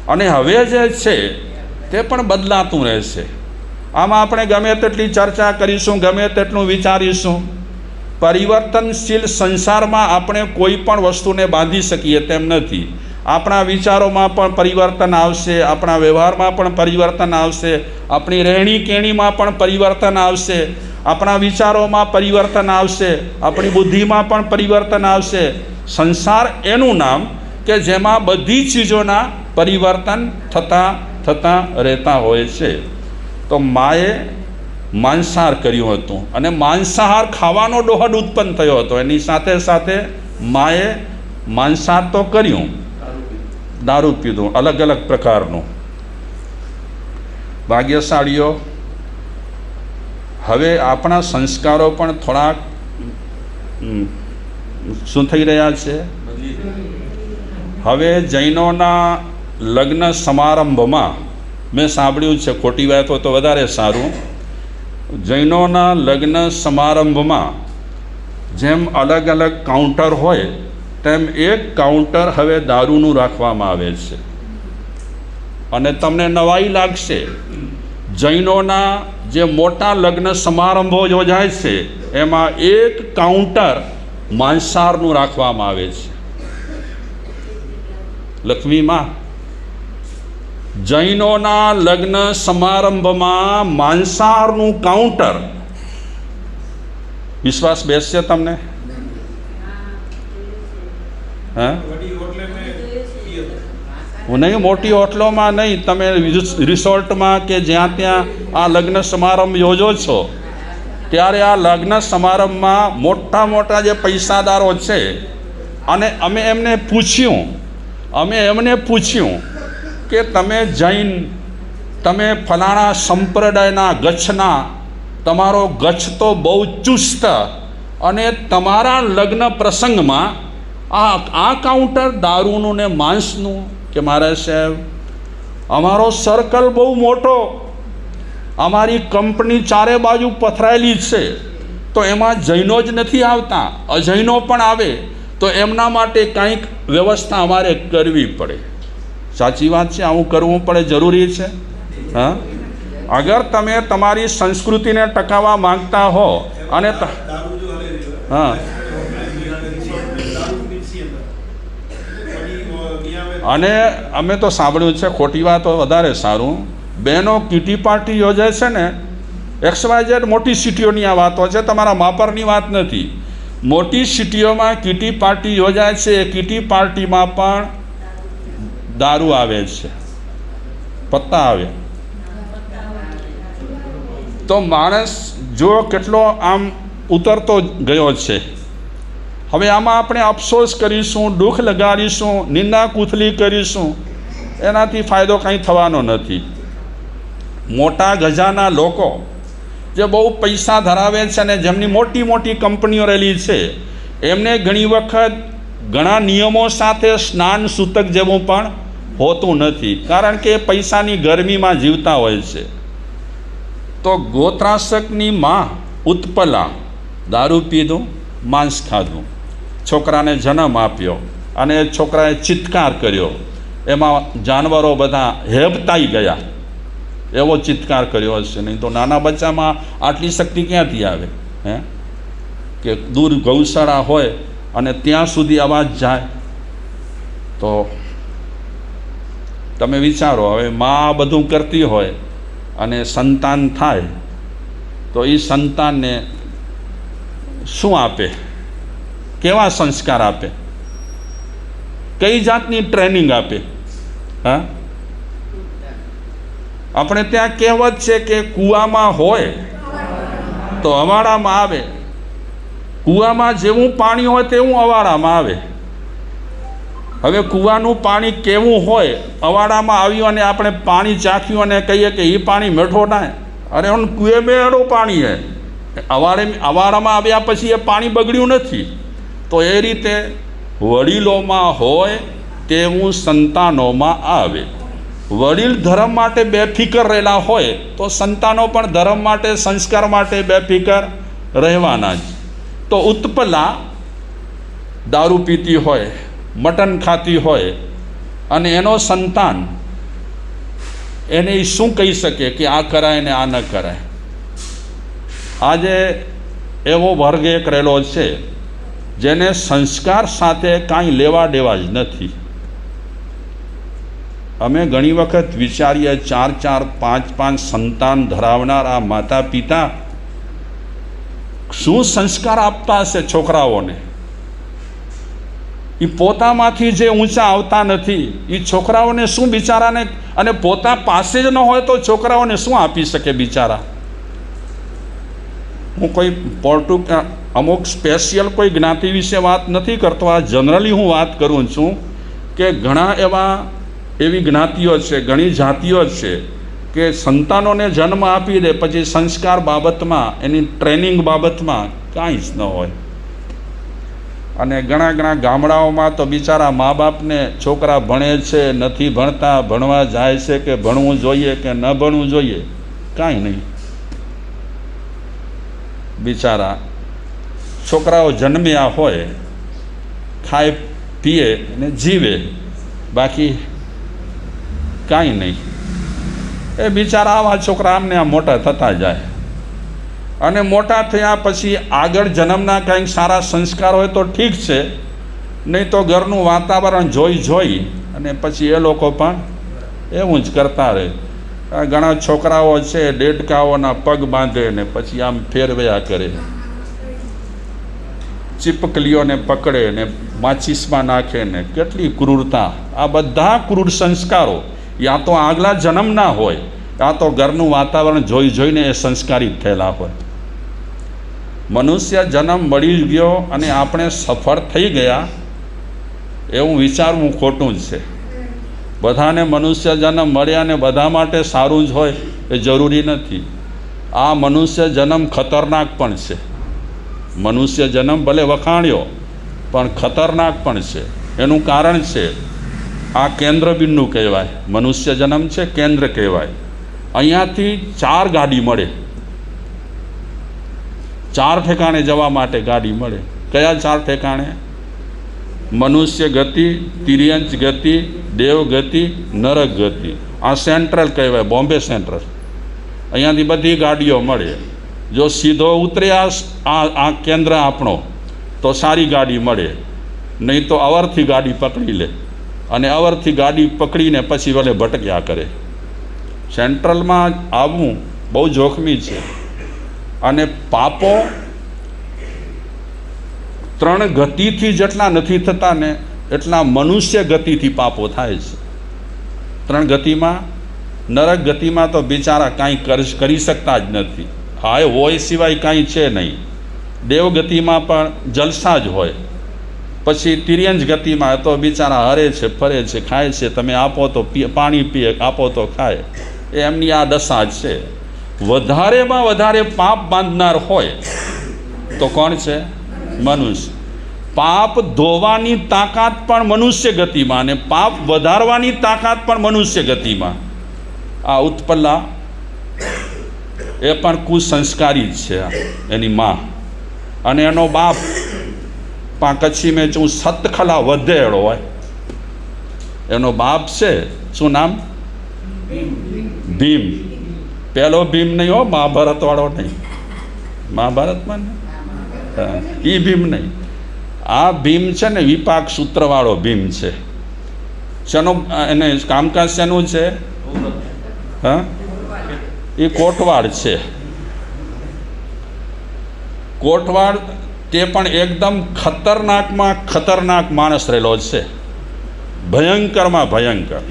અને હવે જે છે તે પણ બદલાતું રહેશે. આમાં આપણે ગમે તેટલી ચર્ચા કરીશું, ગમે તેટલું વિચારીશું, પરિવર્તનશીલ સંસારમાં આપણે કોઈ પણ વસ્તુને બાંધી શકીએ તેમ નથી. આપણા વિચારોમાં પણ પરિવર્તન આવશે, આપણા વ્યવહારમાં પણ પરિવર્તન આવશે, આપણી રહેણી કહેણીમાં પણ પરિવર્તન આવશે, આપણા વિચારોમાં પરિવર્તન આવશે, આપણી બુદ્ધિમાં પણ પરિવર્તન આવશે. સંસાર એનું નામ કે જેમાં બધી ચીજોના પરિવર્તન થતાં રહેતા હોય છે. તો માએ માંસાહાર કર્યું હતું અને માંસાહાર ખાવાનો દોહદ ઉત્પન્ન થયો હતો. એની સાથે સાથે માએ માંસાહાર તો કર્યું, દારૂ પીધું અલગ અલગ પ્રકારનું. ભાગ્યશાળીઓ, હવે આપણા સંસ્કારો પણ થોડાક શું થઈ રહ્યા છે? હવે જૈનોના લગ્ન સમારંભમાં મેં સાંભળ્યું છે, ખોટી વાત હોય તો વધારે સારું, જૈનોના લગ્ન સમારંભમાં જેમ અલગ અલગ કાઉન્ટર હોય તેમ એક કાઉન્ટર હવે દારૂનું રાખવામાં આવે છે. અને તમને નવાઈ લાગશે, જૈનોના જે મોટા લગ્ન સમારંભો યોજાય છે એમાં એક કાઉન્ટર માંસાહારનું રાખવામાં આવે છે. લક્ષ્મીમાં જૈનોના લગ્ન સમારંભમાં માંસાહારનું કાઉન્ટર. વિશ્વાસ બેસશે તમને? હા, હું નહીં, મોટી હોટલોમાં નહીં, તમે રિસોર્ટમાં કે જ્યાં ત્યાં આ લગ્ન સમારંભ યોજો છો ત્યારે આ લગ્ન સમારંભમાં મોટા મોટા જે પૈસાદારો છે, અને અમે એમને પૂછ્યું કે તમે જૈન, તમે ફલાણા સંપ્રદાયના ગચ્છના, તમારો ગચ્છ તો બહુ ચુસ્ત, અને તમારા લગ્ન પ્રસંગમાં આ કાઉન્ટર દારૂનું ને માંસનું? કે મારા સાહેબ, અમારો સર્કલ બહુ મોટો, અમારી કંપની ચારે બાજુ પથરાયેલી છે, તો એમાં જૈનો જ નથી આવતા, અજૈનો પણ આવે, તો એમના માટે કંઈક વ્યવસ્થા અમારે કરવી પડે. સાચી વાત છે, આવું કરવું પડે, જરૂરી છે. હા, અગર તમે તમારી સંસ્કૃતિને ટકાવવા માંગતા હો અને હા, અને અમે તો સાંભળ્યું છે, ખોટી વાત હોય વધારે સારું, બહેનો કીટી પાર્ટી યોજાય છે ને, XYZ મોટી સિટીઓની આ વાતો છે, તમારા માપરની વાત નથી. મોટી સિટીઓમાં કીટી પાર્ટી યોજાય છે, એ કીટી પાર્ટીમાં પણ દારૂ આવે છે, પત્તા આવે. તો માણસ જો કેટલો આમ ઉતરતો ગયો છે. હવે આમાં આપણે અફસોસ કરીશું, દુઃખ લગાડીશું, નિંદા કૂથલી કરીશું, એનાથી ફાયદો કંઈ થવાનો નથી. મોટા ગજાના લોકો જે બહુ પૈસા ધરાવે છે અને જેમની મોટી મોટી કંપનીઓ રહેલી છે, એમને ઘણી વખત ઘણા નિયમો સાથે સ્નાન સૂતક જેવું પણ હોતું નથી, કારણ કે પૈસાની ગરમીમાં જીવતા હોય છે. તો ગોત્રાશકની માં ઉત્પલા દારૂ પીધું, માંસ ખાધું, છોકરાને જન્મ આપ્યો, અને એ છોકરાએ ચિત્કાર કર્યો, એમાં જાનવરો બધા હેબતાઈ ગયા, એવો ચિત્કાર કર્યો હશે. નહીં તો નાના બચ્ચામાં આટલી શક્તિ ક્યાંથી આવે? હે, કે દૂર ગૌશાળા હોય અને ત્યાં સુધી અવાજ જાય. તો તમે વિચારો, હવે માં બધું કરતી હોય અને સંતાન થાય તો એ સંતાનને શું આપે? કેવા સંસ્કાર આપે? કઈ જાતની ટ્રેનિંગ આપે? હા, આપણે ત્યાં કહેવત છે કે કૂવામાં હોય તો અવાડામાં આવે, કૂવામાં જેવું પાણી હોય તેવું અવાડામાં આવે. હવે કૂવાનું પાણી કેવું હોય, અવાડામાં આવ્યું અને આપણે પાણી ચાખ્યું અને કહીએ કે એ પાણી મીઠો ના, અરે હું કૂએ મેળો પાણી હે, અવાડામાં આવ્યા પછી એ પાણી બગડ્યું નથી. તો એ રીતે વડીલોમાં હોય તેવું સંતાનોમાં આવે. વડીલ ધર્મ માટે બેફિકર રહેલા હોય તો સંતાનો પણ ધર્મ માટે, સંસ્કાર માટે બેફિકર રહેવાના જ. તો ઉત્પલા દારૂ પીતી હોય, મટન ખાતી હોય, અને એનો સંતાન એને એ શું કહી શકે કે આ કરાય ને આ ન કરાય? આજે એવો વર્ગ એક રહેલો છે જેને સંસ્કાર સાથે કાંઈ લેવા દેવા જ નથી. અમે ઘણી વખત વિચારીએ 4-4, 5-5 સંતાન ધરાવનાર આ માતા પિતા શું સંસ્કાર આપતા હશે છોકરાઓને? એ પોતામાંથી જે ઊંચા આવતા નથી એ છોકરાઓને શું બિચારાને, અને પોતા પાસે જ ન હોય તો છોકરાઓને શું આપી શકે બિચારા? હું કોઈ અમુક સ્પેશિયલ કોઈ જ્ઞાતિ વિશે વાત નથી કરતો, આ જનરલી હું વાત કરું છું કે ઘણા એવી જ્ઞાતિઓ છે, ઘણી જાતિઓ છે કે સંતાનોને જન્મ આપી દે પછી સંસ્કાર બાબતમાં, એની ટ્રેનિંગ બાબતમાં કાંઈ જ ન હોય. અને ઘણા ગામડાઓમાં તો બિચારા મા બાપને છોકરા ભણે છે, નથી ભણતા, ભણવા જાય છે કે ભણવું જોઈએ કે ન ભણવું જોઈએ, કાંઈ નહીં. બિચારા છોકરાઓ જન્મ્યા હોય, ખાય પીએ અને જીવે, બાકી કાંઈ નહીં. એ બિચારા આવા છોકરા આમને આ મોટા થતા જાય, અને મોટા થયા પછી આગળ જન્મના કંઈક સારા સંસ્કાર હોય તો ઠીક છે, નહીં તો ઘરનું વાતાવરણ જોઈ અને પછી એ લોકો પણ એવું જ કરતા રહે. ઘણા છોકરાઓ છે દેડકાઓના પગ બાંધે ને પછી આમ ફેરવ્યા કરે, ચીપકલીઓને પકડે ને માચીસમાં નાખે ને, કેટલી ક્રૂરતા! આ બધા ક્રૂર સંસ્કારો યા તો આગલા જન્મના હોય, યા તો ઘરનું વાતાવરણ જોઈને એ સંસ્કારિત થયેલા હોય. મનુષ્ય જન્મ મળી ગયો અને આપણે સફળ થઈ ગયા એવું વિચારવું ખોટું જ છે. બધાને મનુષ્ય જન્મ મળ્યા ને બધા માટે સારું જ હોય એ જરૂરી નથી. આ મનુષ્ય જન્મ ખતરનાક પણ છે. મનુષ્ય જન્મ ભલે વખાણ્યો પણ ખતરનાક પણ છે. એનું કારણ છે આ કેન્દ્ર બિંદુ કહેવાય. મનુષ્ય જન્મ છે કેન્દ્ર કહેવાય. અહીંયાથી 4 ગાડી મળે, 4 ઠેકાણે જવા માટે ગાડી મળે. કયા 4 ઠેકાણે? મનુષ્ય ગતિ, તિર્યંચ ગતિ, દેવ ગતિ, નરક ગતિ. આ સેન્ટ્રલ કહેવાય, બોમ્બે સેન્ટ્રલ. અહીંયાથી બધી ગાડીઓ મળે. જો સીધો ઉતર્યા આ કેન્દ્ર આપણો તો સારી ગાડી મળે, નહીં તો અવરથી ગાડી પકડી લે અને અવરથી ગાડી પકડીને પછી ભલે ભટક્યા કરે. સેન્ટ્રલમાં આવવું બહુ જોખમી છે. અને પાપો 3 ગતિથી જેટલા નથી થતા ને એટલા મનુષ્ય ગતિથી પાપો થાય છે. 3 ગતિમાં, નરક ગતિમાં તો બિચારા કાંઈ કરી શકતા જ નથી. હાય હોય સિવાય કાંઈ છે નહીં. દેવ ગતિમાં પણ જલસા જ હોય. પછી તિર્યંચ ગતિમાં તો બિચારા હરે છે, ફરે છે, ખાય છે. તમે આપો તો પાણી પીએ, આપો તો ખાય. એમની આ દશા જ છે. વધારેમાં વધારે પાપ બાંધનાર હોય તો કોણ છે? મનુષ્ય. પાપ ધોવાની તાકાત પણ મનુષ્ય ગતિમાં અને પાપ વધારવાની તાકાત પણ મનુષ્ય ગતિમાં. આ ઉત્પલ્લા એ પણ કુસંસ્કારી જ છે. એની માં અને એનો બાપ કચ્છી મેં શું સતખલા વધેડો હોય. એનો બાપ છે, શું નામ? ભીમ. પહેલો ભીમ નહીં હો, મહાભારત વાળો નહીં. મહાભારતમાં એ ભીમ નહીં. આ ભીમ છે ને વિપાક સૂત્રવાળો ભીમ છે. શેનું એને કામકાજ શેનું છે? હા, એ કોટવાડ છે. કોટવાડ તે પણ એકદમ ખતરનાકમાં ખતરનાક માણસ રહેલો છે. ભયંકરમાં ભયંકર.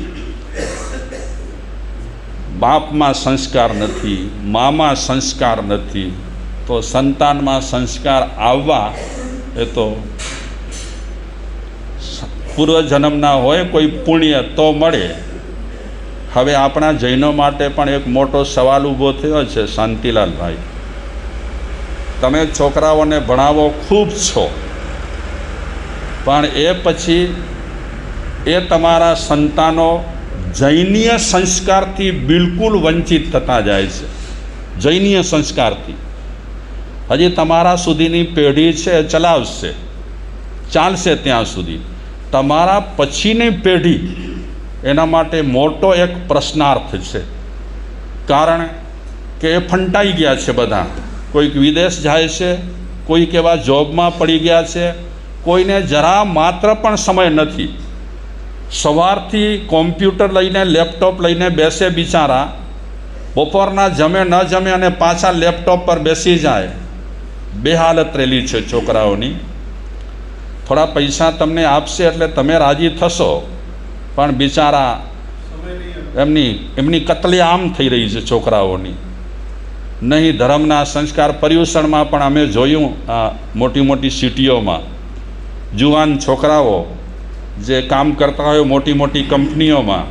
બાપમાં સંસ્કાર નથી, મામાં સંસ્કાર નથી, તો સંતાનમાં સંસ્કાર આવવા એ તો પૂર્વજન્મના હોય, કોઈ પુણ્ય તો મળે. હવે આપણા જૈનો માટે પણ એક મોટો સવાલ ઊભો થયો છે. શાંતિલાલભાઈ, તમે છોકરાઓને ભણાવો ખૂબ છો, પણ એ પછી એ તમારા સંતાનો જૈનીય સંસ્કારથી બિલકુલ વંચિત થતા જાય છે. જૈનીય સંસ્કારથી હજી તમારા સુધીની પેઢી છે ચાલશે ત્યાં સુધી. તમારા પછીની પેઢી એના માટે મોટો એક પ્રશ્નાર્થ છે. કારણ કે એ ફંટાઈ ગયા છે બધા. કોઈક વિદેશ જાય છે, કોઈક એવા જોબમાં પડી ગયા છે, કોઈને જરા માત્ર પણ સમય નથી. સવારથી કોમ્પ્યુટર લઈને લેપટોપ લઈને બેસે બિચારા, બપોરના જમે ન જમે અને પાછા લેપટોપ પર બેસી જાય. બે હાલત રહેલી છે છોકરાઓની. થોડા પૈસા તમને આપશે એટલે તમે રાજી થશો, પણ બિચારા એમની કતલેઆમ થઈ રહી છે છોકરાઓની. નહીં ધર્મના સંસ્કાર. પર્યુષણમાં પણ અમે જોયું આ મોટી મોટી સિટીઓમાં જુવાન છોકરાઓ જે કામ કરતા હોય મોટી મોટી કંપનીઓમાં,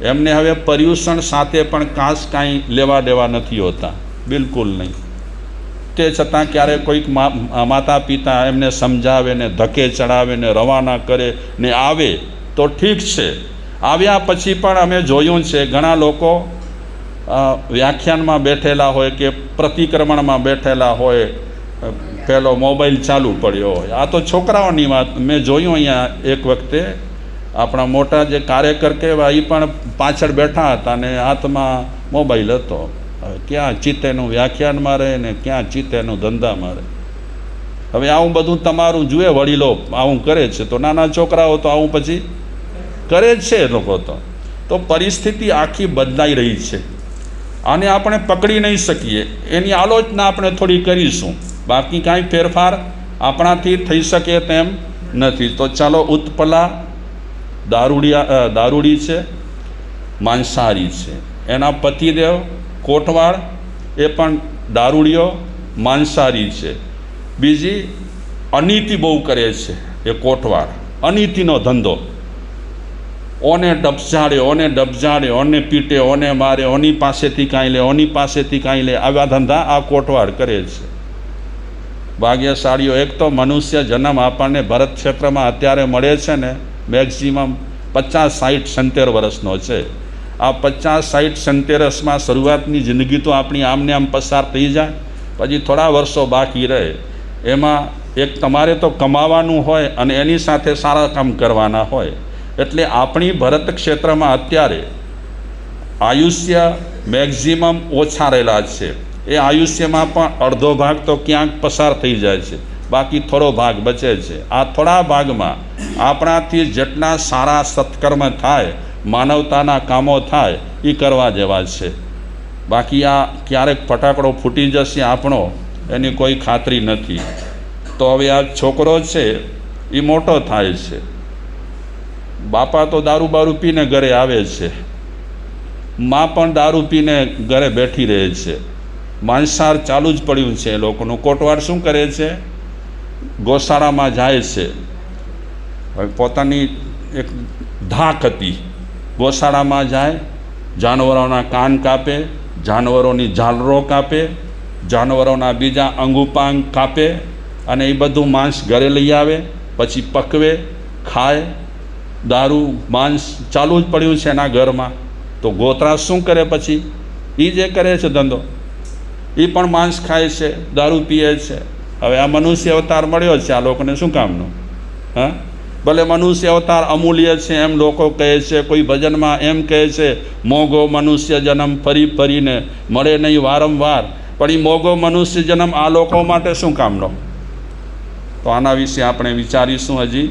એમને હવે પર્યુષણ સાથે પણ કાંઈ લેવા દેવા નથી હોતા, બિલકુલ નહીં. તે છતાં ક્યારેક કોઈક માતા પિતા એમને સમજાવે ને ધક્કે ચડાવે ને રવાના કરે ને આવે તો ઠીક છે. આવ્યા પછી પણ અમે જોયું છે ઘણા લોકો વ્યાખ્યાનમાં બેઠેલા હોય કે પ્રતિક્રમણમાં બેઠેલા હોય, પહેલો મોબાઈલ ચાલુ પડ્યો હોય. આ તો છોકરાઓની વાત. મેં જોયું અહીંયા એક વખતે આપણા મોટા જે કાર્યકર કહેવાય એ પણ પાછળ બેઠા હતા અને હાથમાં મોબાઈલ હતો. ક્યાં ચિત્તેનું વ્યાખ્યાનમાં રહે ને ક્યાં ચિત્તેનું ધંધામાં રહે. હવે આવું બધું તમારું જુએ, વડીલો આવું કરે છે તો નાના છોકરાઓ તો આવું પછી કરે જ છે. એ લોકો તો પરિસ્થિતિ આખી બદલાઈ રહી છે. આને આપણે પકડી નહીં શકીએ. એની આલોચના આપણે થોડી કરીશું, બાકી કાંઈ ફેરફાર આપણાથી થઈ શકે તેમ નથી. તો ચાલો, ઉત્પલા દારૂડી છે, માંસાહારી છે. એના પતિદેવ કોટવાળ, એ પણ દારૂડિયો માંસાહારી છે. બીજી અનીતિ બહુ કરે છે એ કોટવાળ, અનીતિનો ધંધો. ઓને ડબજાડે, ઓને પીટે, ઓને મારે, ઓની પાસેથી કાંઈ લે, ઓની પાસેથી કાંઈ લે, આવા ધંધા આ કોટવાળ કરે છે. ભાગ્યશાળીઓ. એક તો મનુષ્ય જન્મ આપણને ભરત ક્ષેત્રમાં અત્યારે મળે છે ને મેક્સિમમ 50, 60, 70 વર્ષનો છે. આ 50, 60, 70 વર્ષમાં શરૂઆતની જિંદગી તો આપણી આમને આમ પસાર થઈ જાય, પછી થોડા વર્ષો બાકી રહે. એમાં એક તમારે તો કમાવાનું હોય અને એની સાથે સારા કામ કરવાના હોય. એટલે આપણી ભરત ક્ષેત્રમાં અત્યારે આયુષ્ય મેક્ઝિમમ ઓછા રહેલા છે. એ આયુષ્યમાં પણ અડધો ભાગ તો ક્યાંક પસાર થઈ જાય છે, બાકી થોડો ભાગ બચે છે. આ થોડા ભાગમાં આપણાથી જેટલા સારા સત્કર્મ થાય, માનવતાના કામો થાય, એ કરવા જેવા છે. બાકી આ ક્યારેક ફટાકડો ફૂટી જશે આપણો, એની કોઈ ખાતરી નથી. તો હવે આ છોકરો છે એ મોટો થાય છે. બાપા તો દારૂ બારૂ પીને ઘરે આવે છે, મા પણ દારૂ પીને ઘરે બેઠી રહે છે. માંસાહાર ચાલુ જ પડ્યું છે એ લોકોનું. કોટવાળ શું કરે છે? ગોશાળામાં જાય છે. હવે પોતાની એક ધાક હતી, ગોશાળામાં જાય, જાનવરોના કાન કાપે, જાનવરોની ઝાલરો કાપે, જાનવરોના બીજા અંગુપાંગ કાપે અને એ બધું માંસ ઘરે લઈ આવે, પછી પકવે, ખાય. દારૂ માંસ ચાલુ જ પડ્યું છે એના ઘરમાં. તો ગોત્રાસ શું કરે પછી? એ જે કરે છે ધંધો, એ પણ માંસ ખાય છે, દારૂ પીએ છે. હવે આ મનુષ્ય અવતાર મળ્યો છે આ લોકોને શું કામનો? હા, ભલે મનુષ્ય અવતાર અમૂલ્ય છે એમ લોકો કહે છે, કોઈ ભજનમાં એમ કહે છે મોંઘો મનુષ્ય જન્મ ફરી ફરીને મળે નહીં વારંવાર. પણ એ મોંઘો મનુષ્ય જન્મ આ લોકો માટે શું કામનો? તો આના વિશે આપણે વિચારીશું. હજી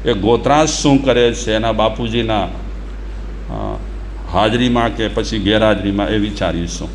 એ ગોત્રાસ શું કરે છે એના બાપુજીના હાજરીમાં કે પછી ગેરહાજરીમાં, એ વિચારીશું.